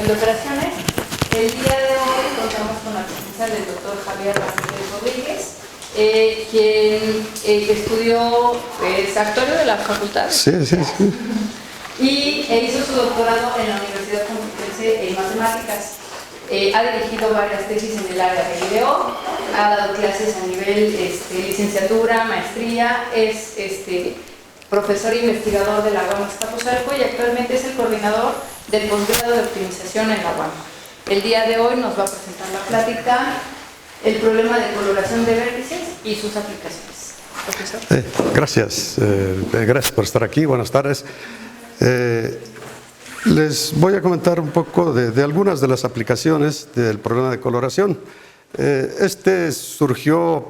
de operaciones. El día de hoy contamos con la presencia del doctor Javier Ramírez Rodríguez, quien estudió, es actuario de la facultad. Sí. Y hizo su doctorado en la Universidad Complutense en Matemáticas. Ha dirigido varias tesis en el área de video, ha dado clases a nivel licenciatura, maestría, es profesor e investigador de la UAM Azcapotzalco y actualmente es el coordinador del posgrado de optimización en la UAM. El día de hoy nos va a presentar la plática, el problema de coloración de vértices y sus aplicaciones. Profesor. Gracias, gracias por estar aquí, buenas tardes. Les voy a comentar un poco de algunas de las aplicaciones del problema de coloración. Este surgió,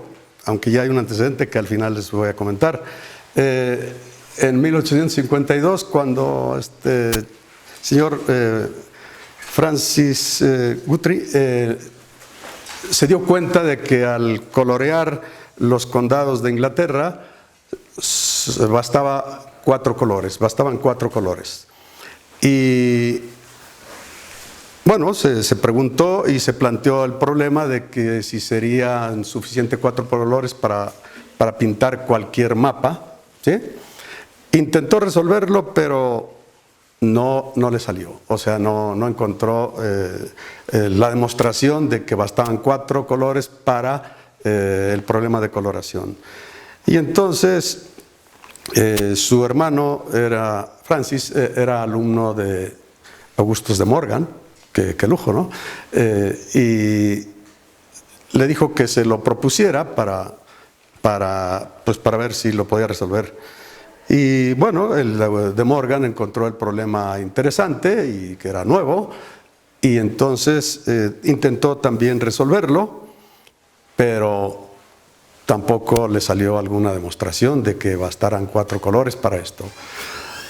aunque ya hay un antecedente que al final les voy a comentar, en 1852, cuando señor Francis Guthrie se dio cuenta de que al colorear los condados de Inglaterra bastaban cuatro colores. Y bueno, se preguntó y se planteó el problema de que si serían suficientes cuatro colores para pintar cualquier mapa, ¿sí? Intentó resolverlo, pero no le salió. O sea, no encontró la demostración de que bastaban cuatro colores para el problema de coloración. Y entonces su hermano Francis era alumno de Augustus de Morgan, que lujo, ¿no? Y le dijo que se lo propusiera para ver si lo podía resolver. Y bueno, el de Morgan encontró el problema interesante y que era nuevo, y entonces intentó también resolverlo, pero tampoco le salió alguna demostración de que bastaran cuatro colores para esto.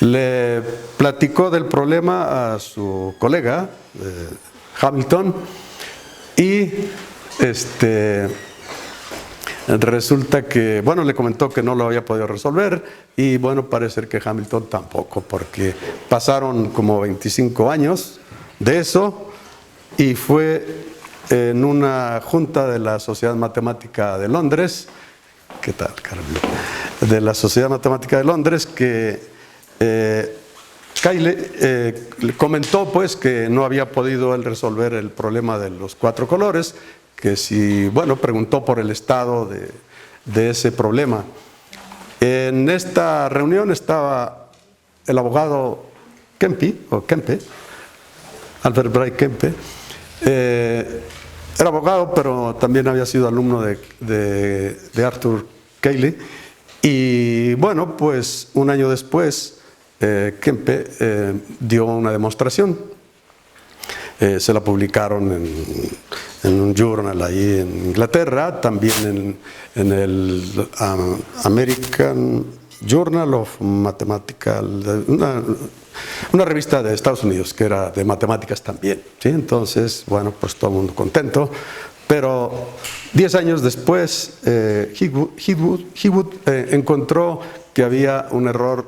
Le platicó del problema a su colega, Hamilton, y resulta que, bueno, le comentó que no lo había podido resolver, y bueno, parece que Hamilton tampoco, porque pasaron como 25 años de eso, y fue en una junta de la Sociedad Matemática de Londres, ¿qué tal, Carmen? De la Sociedad Matemática de Londres, que Cayley le comentó pues que no había podido él resolver el problema de los cuatro colores, que si, bueno, preguntó por el estado de ese problema. En esta reunión estaba el abogado Kempe, Albert Bray Kempe. Era abogado, pero también había sido alumno de Arthur Cayley. Y bueno, pues un año después, Kempe dio una demostración. Se la publicaron en un journal ahí en Inglaterra, también en el American Journal of Mathematical, una revista de Estados Unidos que era de matemáticas también, ¿sí? Entonces, bueno, pues todo el mundo contento, pero 10 años después Heawood encontró que había un error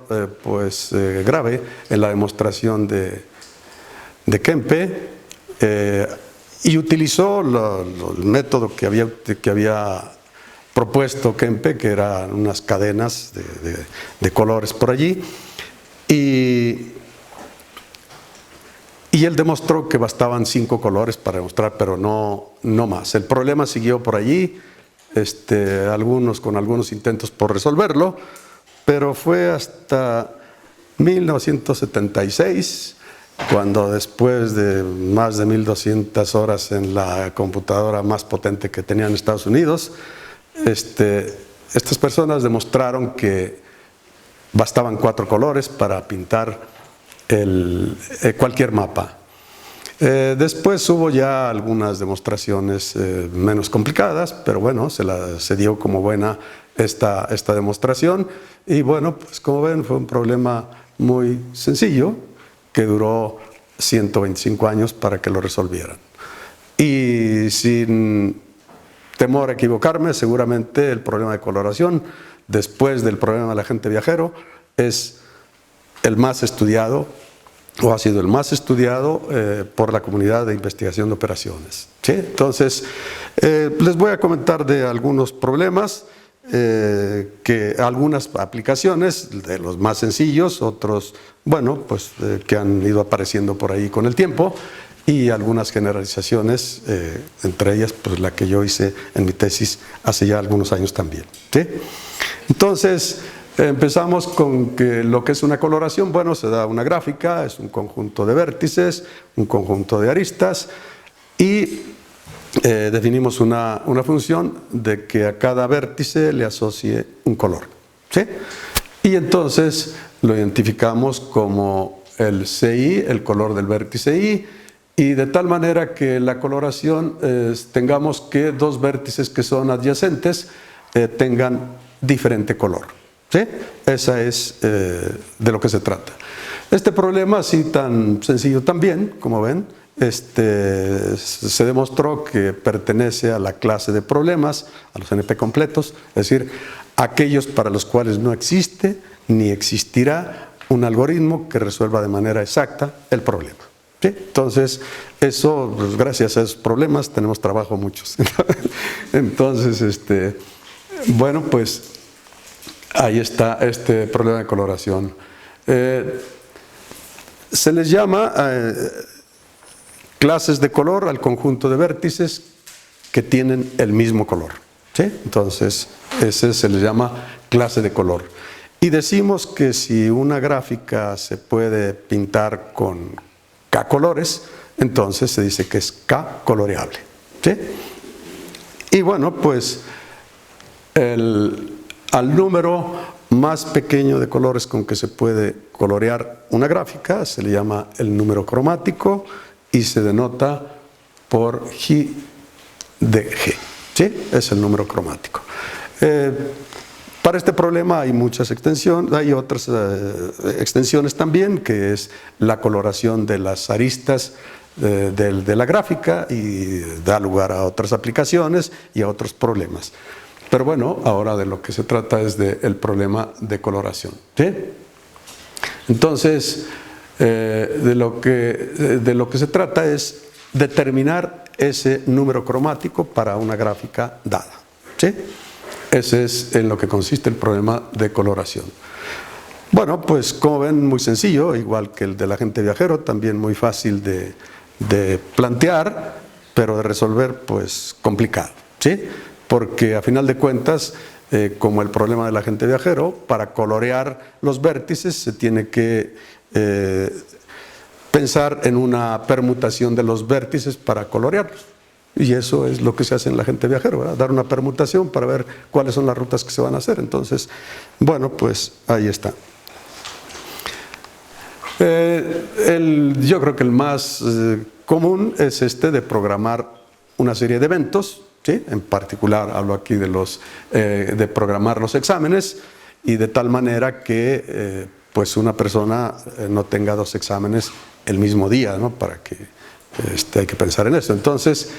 grave en la demostración de Kempe, y utilizó el método que había propuesto Kempe, que eran unas cadenas de colores por allí, y él demostró que bastaban 5 colores para demostrar, pero no más. El problema siguió por allí, con algunos intentos por resolverlo, pero fue hasta 1976, cuando después de más de 1200 horas en la computadora más potente que tenían en Estados Unidos, estas personas demostraron que bastaban 4 colores para pintar cualquier mapa. Después hubo ya algunas demostraciones menos complicadas, pero bueno, se dio como buena esta demostración, y bueno, pues como ven, fue un problema muy sencillo que duró 125 años para que lo resolvieran. Y sin temor a equivocarme, seguramente el problema de coloración, después del problema del agente viajero, es el más estudiado o ha sido el más estudiado por la comunidad de investigación de operaciones, ¿sí? Entonces, les voy a comentar de algunos problemas, algunas aplicaciones, de los más sencillos, otros, bueno, pues que han ido apareciendo por ahí con el tiempo, y algunas generalizaciones, entre ellas pues la que yo hice en mi tesis hace ya algunos años también, ¿sí? Entonces, empezamos con que lo que es una coloración. Bueno, se da una gráfica, es un conjunto de vértices, un conjunto de aristas, y definimos una función de que a cada vértice le asocie un color, ¿sí? Y entonces lo identificamos como el CI, el color del vértice I, y de tal manera que la coloración tengamos que dos vértices que son adyacentes tengan diferente color, ¿sí? Esa es de lo que se trata. Este problema, así tan sencillo también, como ven, se demostró que pertenece a la clase de problemas, a los NP completos, es decir, aquellos para los cuales no existe ni existirá un algoritmo que resuelva de manera exacta el problema, ¿sí? Entonces, eso, pues, gracias a esos problemas tenemos trabajo muchos. Entonces, bueno, pues ahí está este problema de coloración. Se les llama clases de color al conjunto de vértices que tienen el mismo color, ¿sí? Entonces, ese se les llama clase de color. Y decimos que si una gráfica se puede pintar con K colores, entonces se dice que es K coloreable, ¿sí? Y bueno, pues al número más pequeño de colores con que se puede colorear una gráfica se le llama el número cromático y se denota por G de G, ¿sí? Es el número cromático. Para este problema hay muchas extensiones, hay otras extensiones también, que es la coloración de las aristas de la gráfica, y da lugar a otras aplicaciones y a otros problemas. Pero bueno, ahora de lo que se trata es del problema de coloración, ¿sí? Entonces, de lo que se trata es determinar ese número cromático para una gráfica dada, ¿sí? Ese es en lo que consiste el problema de coloración. Bueno, pues como ven, muy sencillo, igual que el del agente viajero, también muy fácil de plantear, pero de resolver pues complicado, ¿sí? Porque a final de cuentas, como el problema del agente viajero, para colorear los vértices se tiene que pensar en una permutación de los vértices para colorearlos. Y eso es lo que se hace en el agente viajero, ¿verdad? Dar una permutación para ver cuáles son las rutas que se van a hacer. Entonces, bueno, pues ahí está. Yo creo que el más común es de programar una serie de eventos, ¿sí? En particular hablo aquí de programar los exámenes, y de tal manera que pues una persona no tenga dos exámenes el mismo día, ¿no? Para que hay que pensar en eso. Entonces,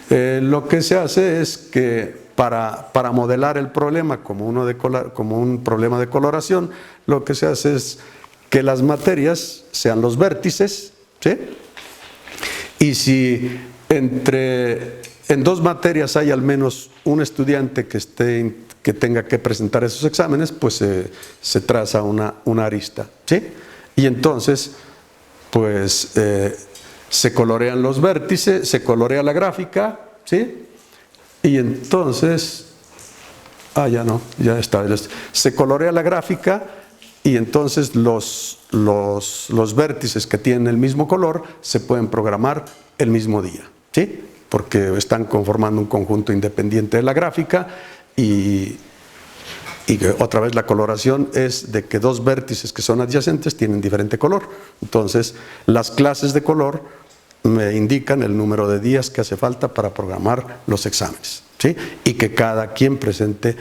lo que se hace es que para modelar el problema como un problema de coloración, lo que se hace es que las materias sean los vértices, ¿sí? Y si en dos materias hay al menos un estudiante que tenga que presentar esos exámenes, pues se traza una arista, ¿sí? Y entonces, pues se colorean los vértices, se colorea la gráfica, ¿sí? Y entonces, ya está, se colorea la gráfica, y entonces los vértices que tienen el mismo color se pueden programar el mismo día, ¿sí? Porque están conformando un conjunto independiente de la gráfica, y otra vez la coloración es de que dos vértices que son adyacentes tienen diferente color. Entonces, las clases de color me indican el número de días que hace falta para programar los exámenes, ¿sí? Y que cada quien presente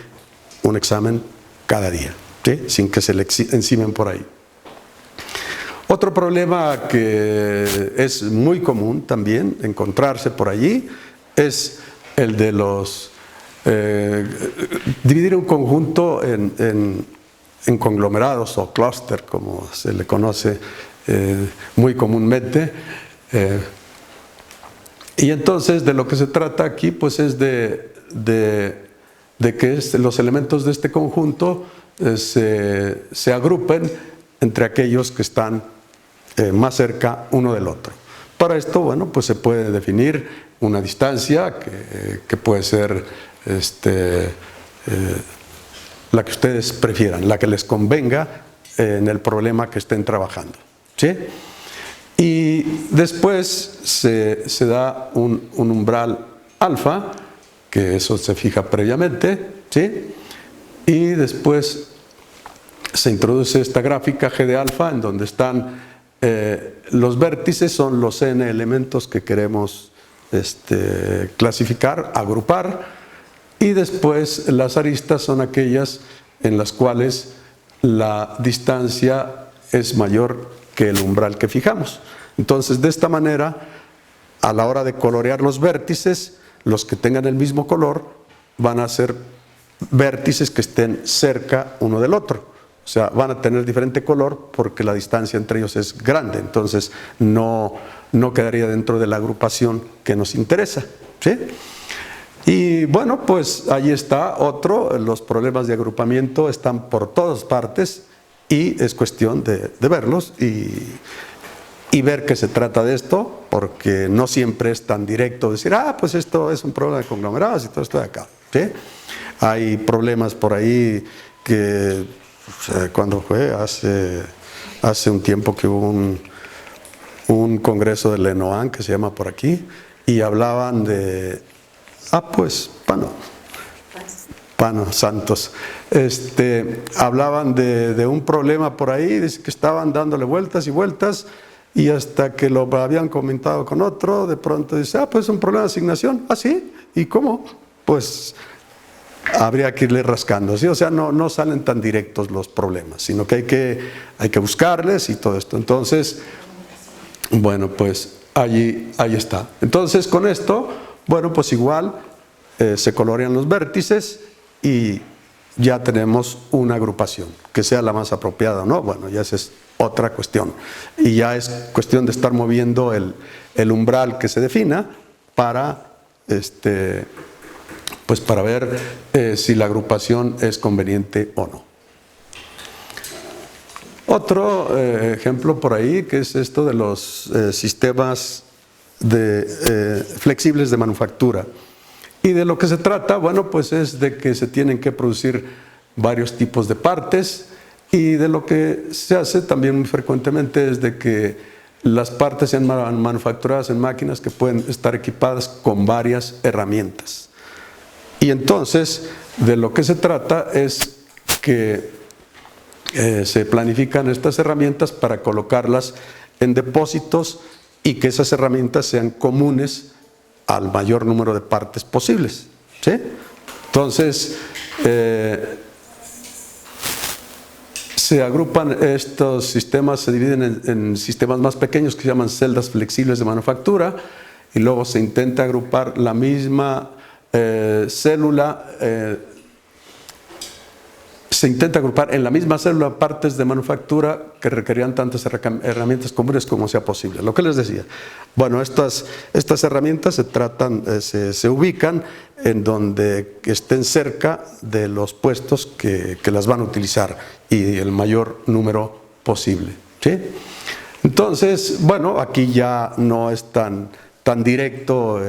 un examen cada día, ¿sí? Sin que se le encimen por ahí. Otro problema que es muy común también encontrarse por allí es el de dividir un conjunto en conglomerados o clúster, como se le conoce muy comúnmente. Y entonces de lo que se trata aquí pues es de que los elementos de este conjunto se agrupen entre aquellos que están más cerca uno del otro. Para esto, bueno, pues se puede definir una distancia que puede ser la que ustedes prefieran, la que les convenga en el problema que estén trabajando, ¿sí? Y después se da un umbral alfa, que eso se fija previamente, ¿sí? Y después se introduce esta gráfica G de alfa, en donde están los vértices, son los n elementos que queremos clasificar, agrupar, y después las aristas son aquellas en las cuales la distancia es mayor que el umbral que fijamos. Entonces, de esta manera, a la hora de colorear los vértices, los que tengan el mismo color van a ser vértices que estén cerca uno del otro. O sea, van a tener diferente color porque la distancia entre ellos es grande. Entonces, no quedaría dentro de la agrupación que nos interesa, ¿sí? Y bueno, pues ahí está otro. Los problemas de agrupamiento están por todas partes y es cuestión de verlos y ver que se trata de esto, porque no siempre es tan directo decir, pues esto es un problema de conglomerados y todo esto de acá, ¿sí? Hay problemas por ahí que, cuando fue hace un tiempo que hubo un congreso de Lenoan que se llama por aquí, y hablaban de, pues, Pano Santos, hablaban de un problema por ahí, dice que estaban dándole vueltas y vueltas, y hasta que lo habían comentado con otro, de pronto dice, pues es un problema de asignación. ¿Sí? ¿Y cómo? Pues habría que irle rascando, ¿sí? O sea, no salen tan directos los problemas, sino que hay que buscarles y todo esto. Entonces, bueno, pues ahí está. Entonces, con esto, bueno, pues igual se colorean los vértices y ya tenemos una agrupación, que sea la más apropiada o no, bueno, ya esa es otra cuestión. Y ya es cuestión de estar moviendo el umbral que se defina para, pues para ver si la agrupación es conveniente o no. Otro ejemplo por ahí, que es esto de los sistemas flexibles de manufactura. Y de lo que se trata, bueno, pues es de que se tienen que producir varios tipos de partes, y de lo que se hace también muy frecuentemente es de que las partes sean manufacturadas en máquinas que pueden estar equipadas con varias herramientas. Y entonces, de lo que se trata es que se planifican estas herramientas para colocarlas en depósitos y que esas herramientas sean comunes al mayor número de partes posibles, ¿sí? Entonces, se agrupan estos sistemas, se dividen en sistemas más pequeños que se llaman celdas flexibles de manufactura, y luego se intenta agrupar la misma célula, se intenta agrupar en la misma célula partes de manufactura que requerían tantas herramientas comunes como sea posible. Lo que les decía, bueno, estas herramientas se ubican en donde estén cerca de los puestos que las van a utilizar y el mayor número posible, ¿sí? Entonces, bueno, aquí ya no es tan directo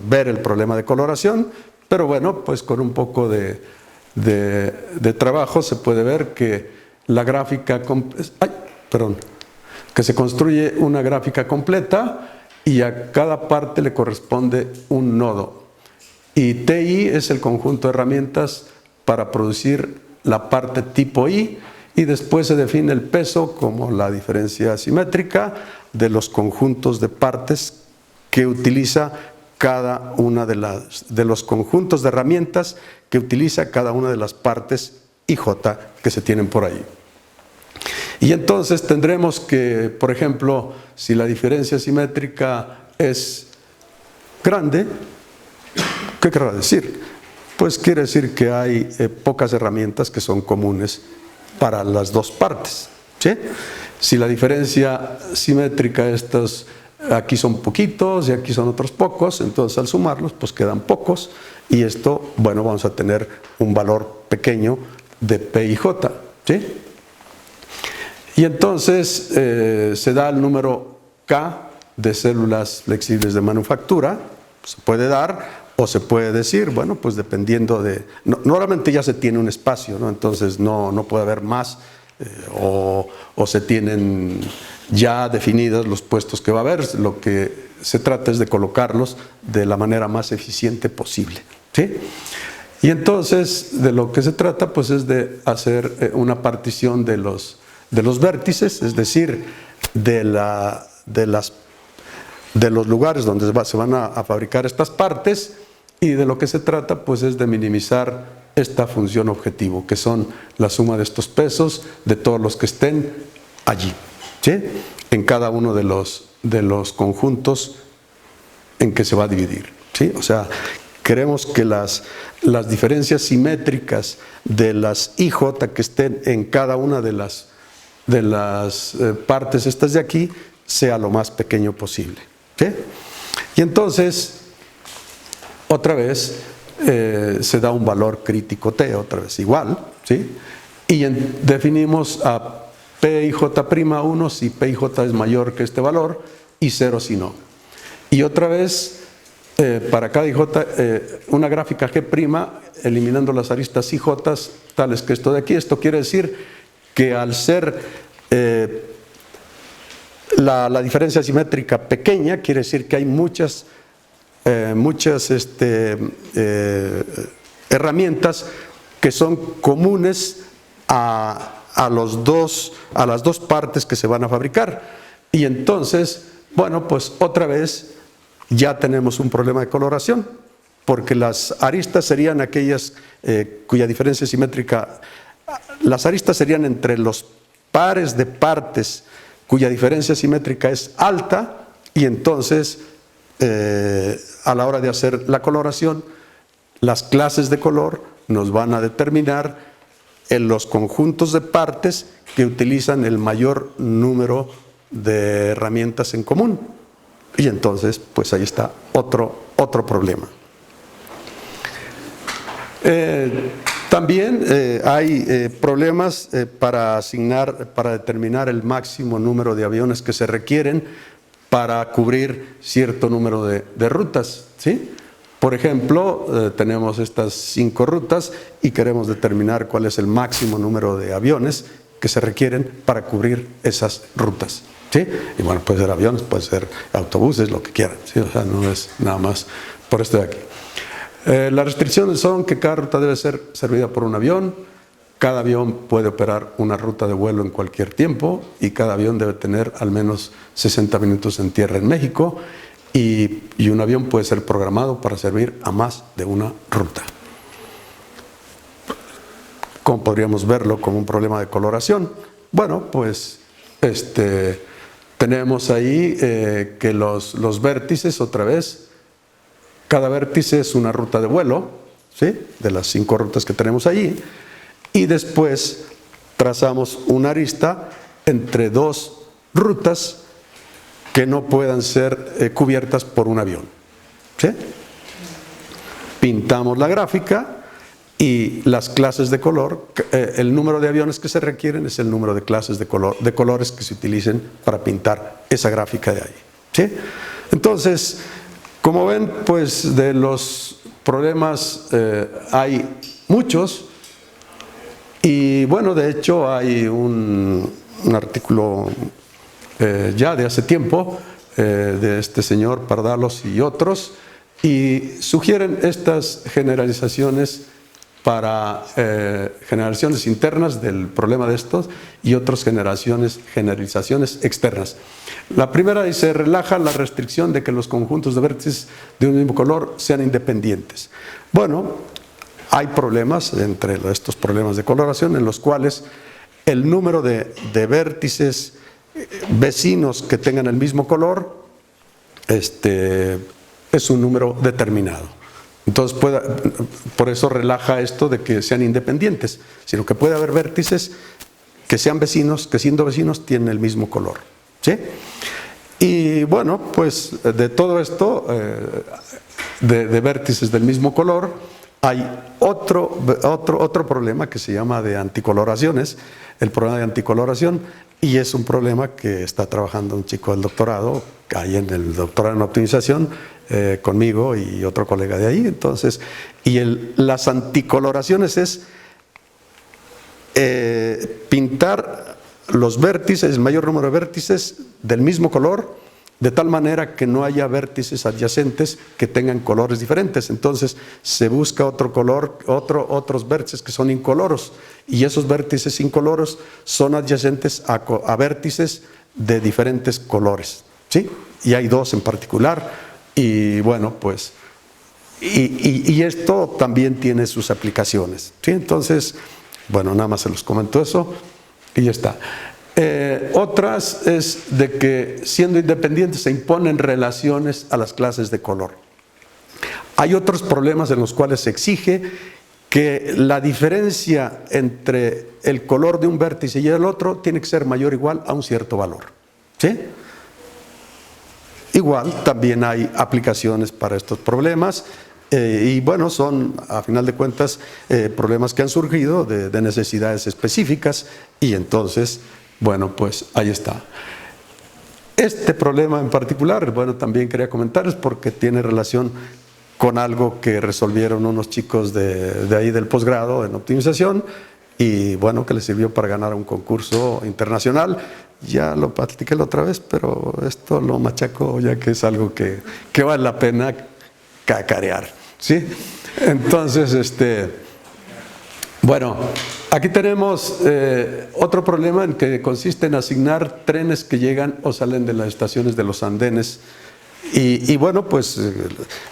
ver el problema de coloración, pero bueno, pues con un poco de trabajo se puede ver que la gráfica, que se construye una gráfica completa y a cada parte le corresponde un nodo. Y TI es el conjunto de herramientas para producir la parte tipo I, y después se define el peso como la diferencia simétrica de los conjuntos de partes que utiliza cada una de los conjuntos de herramientas que utiliza cada una de las partes IJ que se tienen por ahí. Y entonces tendremos que, por ejemplo, si la diferencia simétrica es grande, ¿qué querrá decir? Pues quiere decir que hay pocas herramientas que son comunes para las dos partes, ¿sí? Si la diferencia simétrica, estos aquí son poquitos y aquí son otros pocos, entonces al sumarlos pues quedan pocos y esto, bueno, vamos a tener un valor pequeño de P y J, ¿sí? Y entonces se da el número K de células flexibles de manufactura, se puede dar o se puede decir, bueno, pues dependiendo de... normalmente ya se tiene un espacio, ¿no? Entonces no puede haber más o se tienen ya definidos los puestos que va a haber, lo que se trata es de colocarlos de la manera más eficiente posible, ¿sí? Y entonces de lo que se trata pues es de hacer una partición de los vértices, es decir, de los lugares donde se van a fabricar estas partes, y de lo que se trata pues es de minimizar esta función objetivo, que son la suma de estos pesos de todos los que estén allí, ¿sí? En cada uno de los conjuntos en que se va a dividir, ¿sí? O sea, queremos que las diferencias simétricas de las IJ que estén en cada una de las partes estas de aquí sea lo más pequeño posible, ¿sí? Y entonces otra vez se da un valor crítico T, otra vez igual, ¿sí? Y definimos a P y J'1 si P y J es mayor que este valor y 0 si no. Y otra vez para cada IJ una gráfica G', eliminando las aristas IJ tales que esto de aquí. Esto quiere decir que al ser la diferencia simétrica pequeña, quiere decir que hay muchas herramientas que son comunes a las dos partes que se van a fabricar. Y entonces, bueno, pues otra vez ya tenemos un problema de coloración, porque las aristas serían aquellas cuya diferencia simétrica, las aristas serían entre los pares de partes cuya diferencia simétrica es alta, y entonces a la hora de hacer la coloración, las clases de color nos van a determinar en los conjuntos de partes que utilizan el mayor número de herramientas en común. Y entonces, pues ahí está otro problema. También hay problemas para determinar el máximo número de aviones que se requieren para cubrir cierto número de rutas, ¿sí? Por ejemplo, tenemos estas 5 rutas y queremos determinar cuál es el máximo número de aviones que se requieren para cubrir esas rutas, ¿sí? Y bueno, puede ser aviones, puede ser autobuses, lo que quieran, ¿sí? O sea, no es nada más por esto de aquí. Las restricciones son que cada ruta debe ser servida por un avión, cada avión puede operar una ruta de vuelo en cualquier tiempo y cada avión debe tener al menos 60 minutos en tierra en México, y un avión puede ser programado para servir a más de una ruta. ¿Cómo podríamos verlo como un problema de coloración? Bueno, pues tenemos ahí que los vértices, otra vez, cada vértice es una ruta de vuelo, ¿sí? De las 5 rutas que tenemos allí, y después trazamos una arista entre 2 rutas que no puedan ser cubiertas por un avión, ¿sí? Pintamos la gráfica y las clases de color, el número de aviones que se requieren es el número de clases de colores que se utilicen para pintar esa gráfica de ahí, ¿sí? Entonces, como ven, pues de los problemas hay muchos, y bueno, de hecho hay un artículo ya de hace tiempo de este señor Pardalos y otros, y sugieren estas generalizaciones para generalizaciones internas del problema de estos y otras generalizaciones externas. La primera dice: relaja la restricción de que los conjuntos de vértices de un mismo color sean independientes. Bueno, hay problemas entre estos problemas de coloración en los cuales el número de vértices vecinos que tengan el mismo color es un número determinado. Entonces, por eso relaja esto de que sean independientes, sino que puede haber vértices que sean vecinos, que siendo vecinos tienen el mismo color, ¿sí? Y bueno, pues de todo esto, de vértices del mismo color, hay otro problema que se llama de anticoloraciones, el problema de anticoloración, y es un problema que está trabajando un chico del doctorado, ahí en el doctorado en optimización, conmigo y otro colega de ahí. Entonces, las anticoloraciones es pintar los vértices, el mayor número de vértices del mismo color, de tal manera que no haya vértices adyacentes que tengan colores diferentes. Entonces se busca otro color, otros vértices que son incoloros, y esos vértices incoloros son adyacentes a vértices de diferentes colores, ¿sí? Y hay dos en particular, y bueno, pues y esto también tiene sus aplicaciones, ¿sí? Entonces, bueno, nada más se los comento eso y ya está. Otras es de que siendo independientes se imponen relaciones a las clases de color. Hay otros problemas en los cuales se exige que la diferencia entre el color de un vértice y el otro tiene que ser mayor o igual a un cierto valor, ¿sí? Igual también hay aplicaciones para estos problemas. Y bueno, son a final de cuentas problemas que han surgido de necesidades específicas, y entonces, bueno, pues ahí está. Este problema en particular, bueno, también quería comentarles porque tiene relación con algo que resolvieron unos chicos de ahí del posgrado en optimización, y bueno, que les sirvió para ganar un concurso internacional. Ya lo platiqué la otra vez, pero esto lo machaco ya que es algo que vale la pena cacarear, ¿sí? Entonces, bueno, aquí tenemos otro problema en que consiste en asignar trenes que llegan o salen de las estaciones de los andenes. Y bueno, pues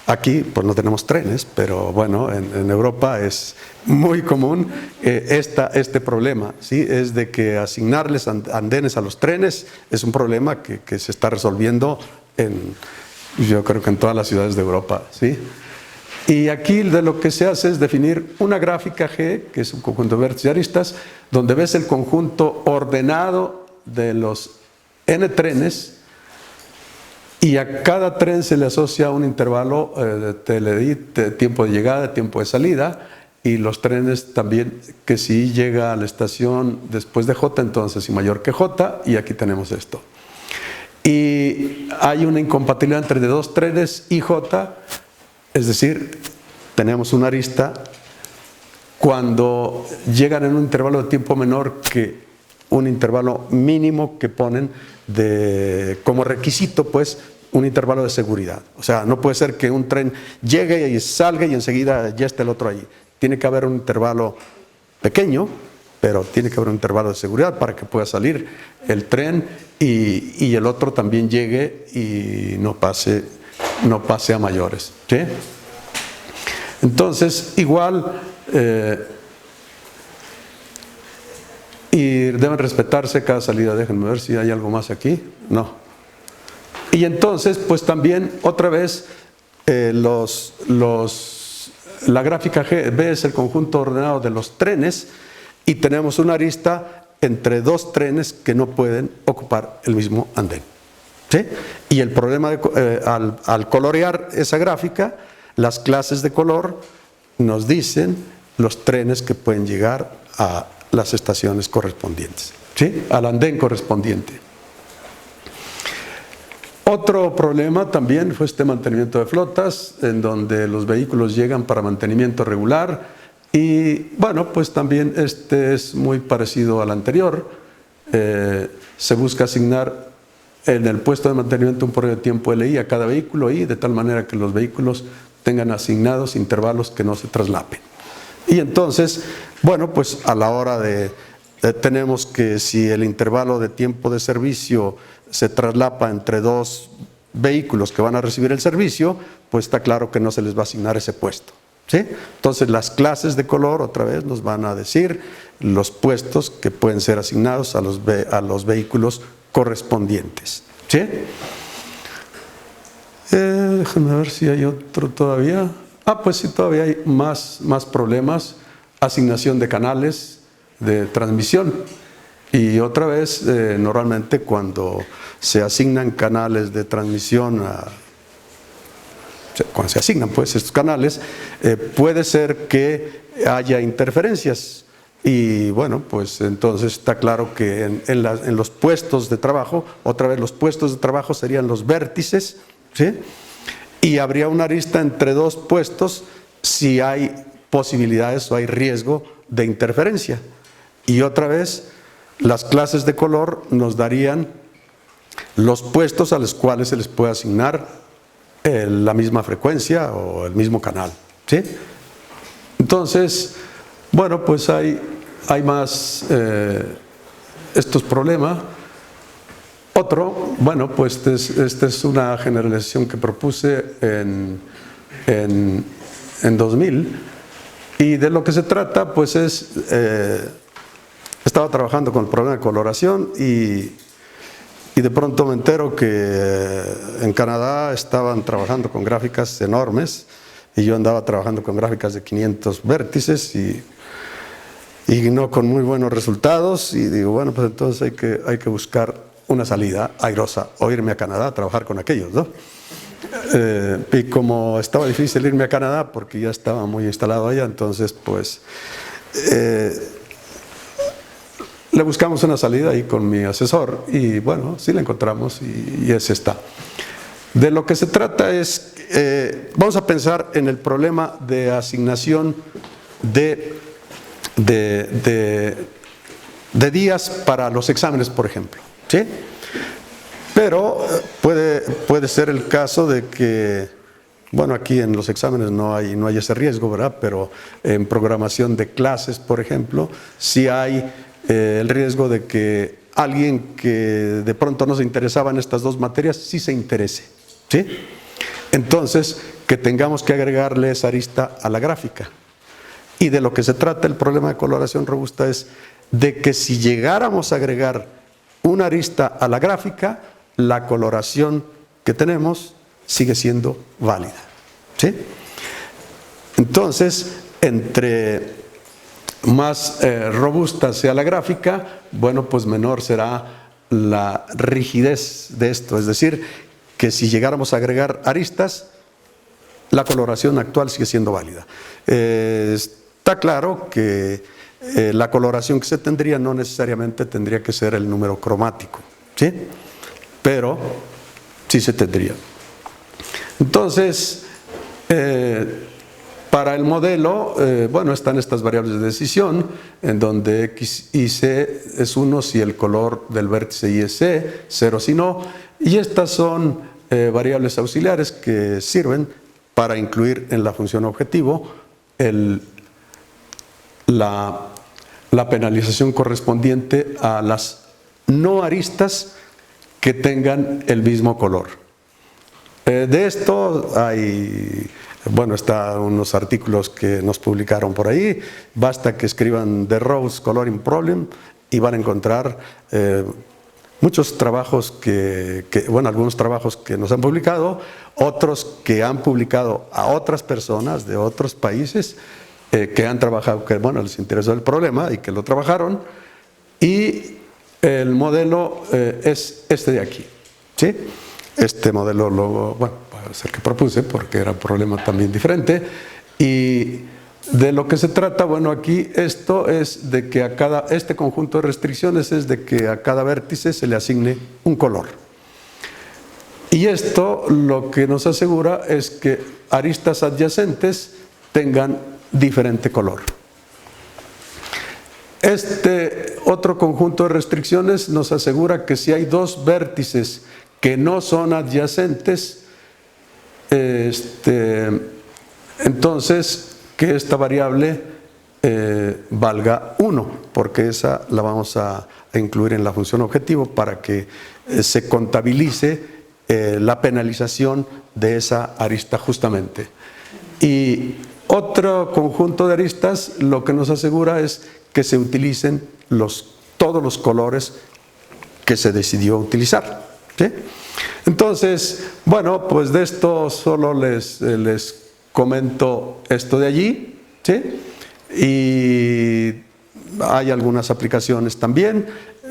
aquí pues no tenemos trenes, pero bueno, en Europa es muy común este problema, ¿sí? Es de que asignarles andenes a los trenes es un problema que se está resolviendo yo creo que en todas las ciudades de Europa, ¿sí? Y aquí de lo que se hace es definir una gráfica G, que es un conjunto de vértices y aristas, donde ves el conjunto ordenado de los n trenes, y a cada tren se le asocia un intervalo de tiempo de llegada, tiempo de salida, y los trenes también, que si llega a la estación después de J, entonces y mayor que J, y aquí tenemos esto. Y hay una incompatibilidad entre de dos trenes y J, es decir, tenemos una arista cuando llegan en un intervalo de tiempo menor que un intervalo mínimo que ponen como requisito, pues, un intervalo de seguridad. O sea, no puede ser que un tren llegue y salga y enseguida ya esté el otro ahí. Tiene que haber un intervalo pequeño, pero tiene que haber un intervalo de seguridad para que pueda salir el tren y el otro también llegue y no pase a mayores, ¿sí? Entonces, igual, y deben respetarse cada salida. Déjenme ver si hay algo más aquí. No. Y entonces, pues también, otra vez, la gráfica G es el conjunto ordenado de los trenes, y tenemos una arista entre dos trenes que no pueden ocupar el mismo andén, ¿sí? Y el problema al colorear esa gráfica, las clases de color nos dicen los trenes que pueden llegar a las estaciones correspondientes, ¿sí? Al andén correspondiente. Otro problema también fue este mantenimiento de flotas, en donde los vehículos llegan para mantenimiento regular, y bueno, pues también este es muy parecido al anterior. Se busca asignar en el puesto de mantenimiento un periodo de tiempo LI a cada vehículo, y de tal manera que los vehículos tengan asignados intervalos que no se traslapen. Y entonces, bueno, pues a la hora tenemos que si el intervalo de tiempo de servicio se traslapa entre dos vehículos que van a recibir el servicio, pues está claro que no se les va a asignar ese puesto, ¿sí? Entonces las clases de color otra vez nos van a decir los puestos que pueden ser asignados a los vehículos correspondientes, ¿sí? Déjenme ver si hay otro todavía. Pues sí, todavía hay más problemas. Asignación de canales de transmisión. Y otra vez, normalmente cuando se asignan canales de transmisión, cuando se asignan pues estos canales, puede ser que haya interferencias. Y bueno, pues entonces está claro que en los puestos de trabajo, otra vez los puestos de trabajo serían los vértices, ¿sí? Y habría una arista entre dos puestos si hay posibilidades o hay riesgo de interferencia. Y otra vez, las clases de color nos darían los puestos a los cuales se les puede asignar la misma frecuencia o el mismo canal, ¿sí? Entonces, bueno, pues hay más estos problemas. Otro, bueno, pues esta es una generalización que propuse en 2000, y de lo que se trata pues es, estaba trabajando con el problema de coloración y de pronto me entero que en Canadá estaban trabajando con gráficas enormes y yo andaba trabajando con gráficas de 500 vértices y no con muy buenos resultados, y digo, bueno, pues entonces hay que buscar una salida airosa, o irme a Canadá a trabajar con aquellos, ¿no? Y como estaba difícil irme a Canadá porque ya estaba muy instalado allá, entonces pues le buscamos una salida ahí con mi asesor y bueno, sí la encontramos y ese está. De lo que se trata es, vamos a pensar en el problema de asignación de días para los exámenes, por ejemplo, ¿sí? Pero puede ser el caso de que, bueno, aquí en los exámenes no hay ese riesgo, ¿verdad? Pero en programación de clases, por ejemplo, sí hay el riesgo de que alguien que de pronto no se interesaba en estas dos materias, sí se interese, ¿sí? Entonces, que tengamos que agregarle esa arista a la gráfica. Y de lo que se trata el problema de coloración robusta es de que si llegáramos a agregar una arista a la gráfica, la coloración que tenemos sigue siendo válida, ¿sí? Entonces, entre más robusta sea la gráfica, bueno, pues menor será la rigidez de esto. Es decir, que si llegáramos a agregar aristas, la coloración actual sigue siendo válida. Está claro que la coloración que se tendría no necesariamente tendría que ser el número cromático, ¿sí? Pero sí se tendría. Entonces, para el modelo, bueno, están estas variables de decisión, en donde X y C es 1 si el color del vértice Y es C, 0 si no, y estas son variables auxiliares que sirven para incluir en la función objetivo la penalización correspondiente a las no aristas que tengan el mismo color. De esto hay, bueno, están unos artículos que nos publicaron por ahí. Basta que escriban The Rose Coloring Problem y van a encontrar muchos trabajos bueno, algunos trabajos que nos han publicado, otros que han publicado a otras personas de otros países que han trabajado, que bueno, les interesó el problema y que lo trabajaron, y el modelo es este de aquí, ¿sí? Este modelo, bueno, puede ser que propuse porque era un problema también diferente, y de lo que se trata, bueno, aquí esto es de que este conjunto de restricciones es de que a cada vértice se le asigne un color. Y esto lo que nos asegura es que aristas adyacentes tengan diferente color. Este otro conjunto de restricciones nos asegura que si hay dos vértices que no son adyacentes, entonces que esta variable valga 1, porque esa la vamos a incluir en la función objetivo para que se contabilice la penalización de esa arista justamente. Y otro conjunto de aristas lo que nos asegura es que se utilicen todos los colores que se decidió utilizar, ¿sí? Entonces, bueno, pues de esto solo les comento esto de allí, ¿sí? Y hay algunas aplicaciones también.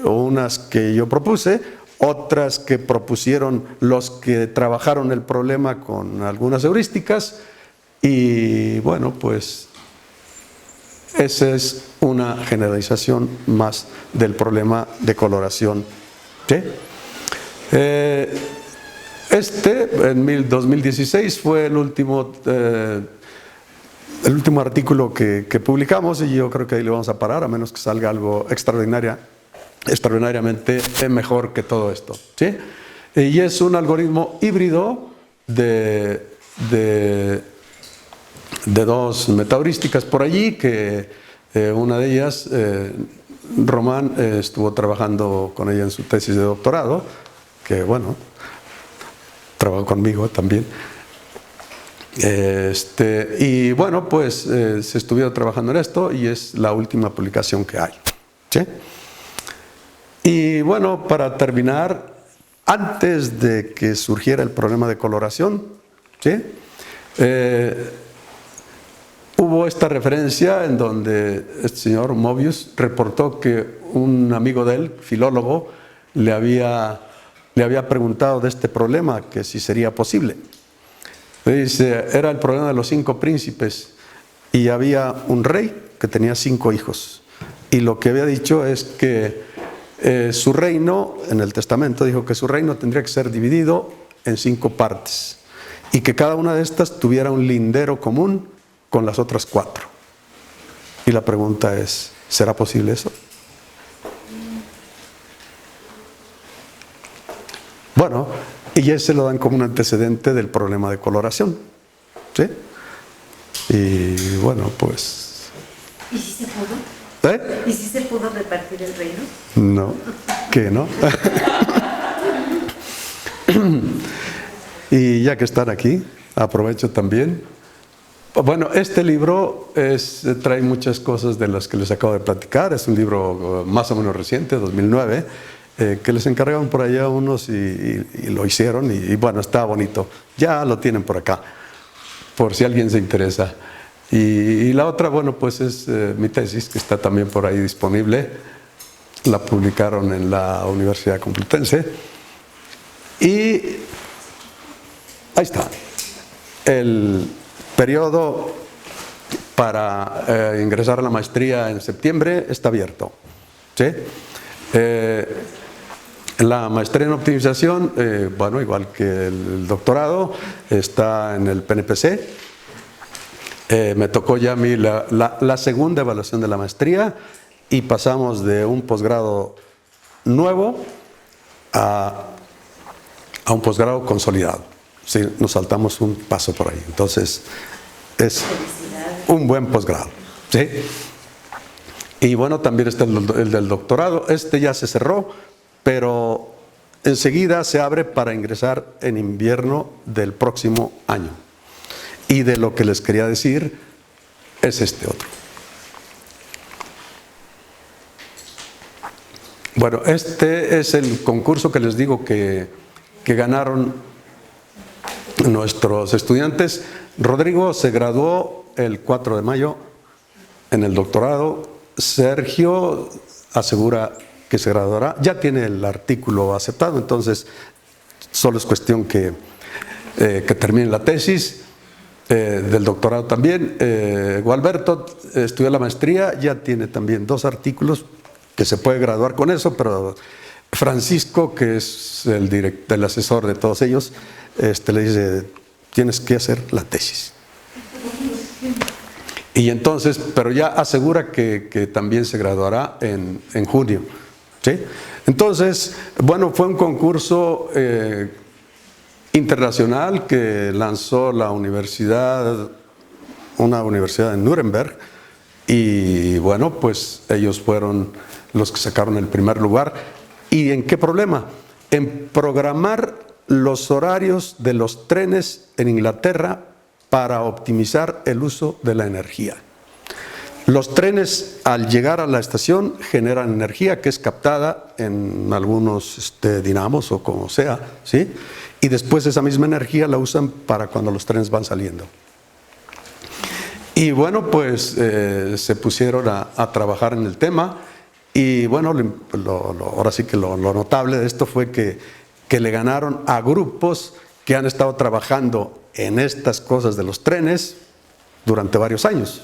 unas que yo propuse, otras que propusieron los que trabajaron el problema con algunas heurísticas, y bueno, pues esa es una generalización más del problema de coloración. ¿Sí? En 2016 fue el último artículo que publicamos, y yo creo que ahí le vamos a parar, a menos que salga algo extraordinariamente mejor que todo esto. ¿Sí? Y es un algoritmo híbrido de dos metaheurísticas por allí, que una de ellas, Román, estuvo trabajando con ella en su tesis de doctorado, que bueno, trabajó conmigo también. Y bueno, pues se estuvieron trabajando en esto, y es la última publicación que hay. ¿Sí? Y bueno, para terminar, antes de que surgiera el problema de coloración, ¿sí? Hubo esta referencia en donde este señor Mobius reportó que un amigo de él, filólogo, le había preguntado de este problema, que si sería posible. Dice, era el problema de los 5 príncipes, y había un rey que tenía 5 hijos, y lo que había dicho es que su reino, en el testamento dijo que su reino tendría que ser dividido en 5 partes, y que cada una de estas tuviera un lindero común con las otras 4. Y la pregunta es, ¿será posible eso? Bueno, y ese lo dan como un antecedente del problema de coloración. ¿Sí? Y bueno, pues... ¿Y si se pudo? ¿Y si se pudo repartir el reino? No, ¿qué no? Y ya que están aquí, aprovecho también. Bueno, este libro trae muchas cosas de las que les acabo de platicar. Es un libro más o menos reciente, 2009, que les encargaron por allá unos y lo hicieron, y bueno, está bonito. Ya lo tienen por acá, por si alguien se interesa. Y la otra, bueno, pues es mi tesis, que está también por ahí disponible. La publicaron en la Universidad Complutense. Y ahí está. El periodo para ingresar a la maestría en septiembre está abierto. ¿Sí? La maestría en optimización, bueno, igual que el doctorado, está en el PNPC. Me tocó ya a mí la segunda evaluación de la maestría, y pasamos de un posgrado nuevo a un posgrado consolidado. Sí, nos saltamos un paso por ahí. Entonces, es un buen posgrado. ¿Sí? Y bueno, también está el del doctorado. Este ya se cerró, pero enseguida se abre para ingresar en invierno del próximo año. Y de lo que les quería decir es este otro. Bueno, este es el concurso que les digo que ganaron nuestros estudiantes. Rodrigo se graduó el 4 de mayo en el doctorado. Sergio asegura que se graduará. Ya tiene el artículo aceptado, entonces solo es cuestión que termine la tesis. Del doctorado también. Gualberto estudió la maestría, ya tiene también 2 artículos que se puede graduar con eso, pero Francisco, que es el asesor de todos ellos, le dice, tienes que hacer la tesis. Y entonces, pero ya asegura que también se graduará en junio. ¿Sí? Entonces, bueno, fue un concurso internacional que lanzó una universidad en Nuremberg, y bueno, pues ellos fueron los que sacaron el primer lugar. ¿Y en qué problema? En programar los horarios de los trenes en Inglaterra para optimizar el uso de la energía. Los trenes, al llegar a la estación, generan energía que es captada en algunos dinamos o como sea, ¿sí? Y después esa misma energía la usan para cuando los trenes van saliendo. Y bueno, pues se pusieron a trabajar en el tema, Y bueno, ahora sí que lo notable de esto fue que le ganaron a grupos que han estado trabajando en estas cosas de los trenes durante varios años.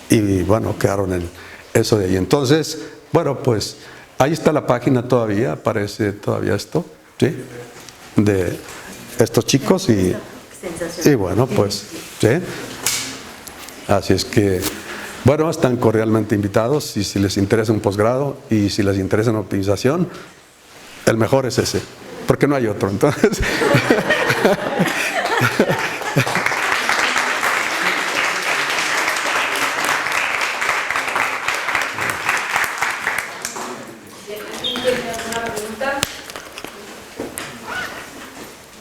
Y bueno, quedaron en eso de ahí. Entonces, bueno, pues ahí está la página todavía, aparece todavía esto, ¿sí? De estos chicos y bueno, pues, ¿sí? Así es que, bueno, están cordialmente invitados y si les interesa un posgrado y si les interesa una optimización, el mejor es ese, porque no hay otro, entonces. ¿Alguna pregunta?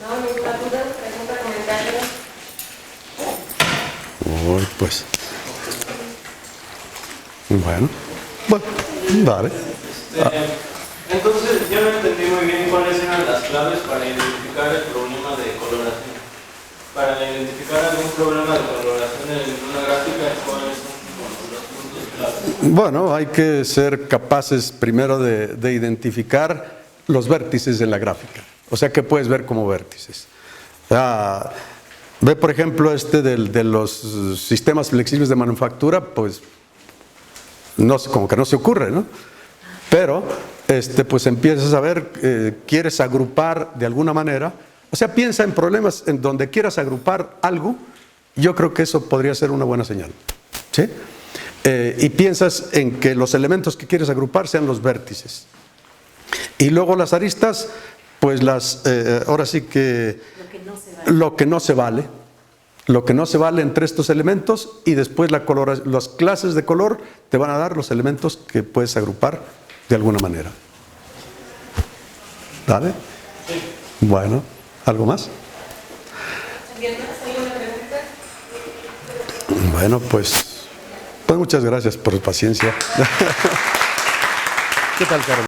¿No? ¿Ninguna duda? ¿Pregunta, comentario? Uy, pues. Bueno, vale. Entonces, yo no entendí muy bien cuáles eran las claves para identificar el problema de coloración. Para identificar algún problema de coloración en una gráfica, ¿cuáles son los puntos claves? Bueno, hay que ser capaces primero de identificar los vértices en la gráfica. O sea, que puedes ver como vértices. Ve, por ejemplo, de los sistemas flexibles de manufactura, pues, no, como que no se ocurre, ¿no? Pero, pues empiezas a ver, quieres agrupar de alguna manera, o sea, piensa en problemas en donde quieras agrupar algo, yo creo que eso podría ser una buena señal, ¿sí? Y piensas en que los elementos que quieres agrupar sean los vértices. Y luego las aristas, pues ahora sí que lo que no se vale. Lo que no se vale entre estos elementos y después las clases de color te van a dar los elementos que puedes agrupar de alguna manera. ¿Vale? Sí. Bueno, ¿algo más? ¿Alguien más? ¿Alguna pregunta? Bueno, pues muchas gracias por su paciencia. ¿Qué tal, Carlos?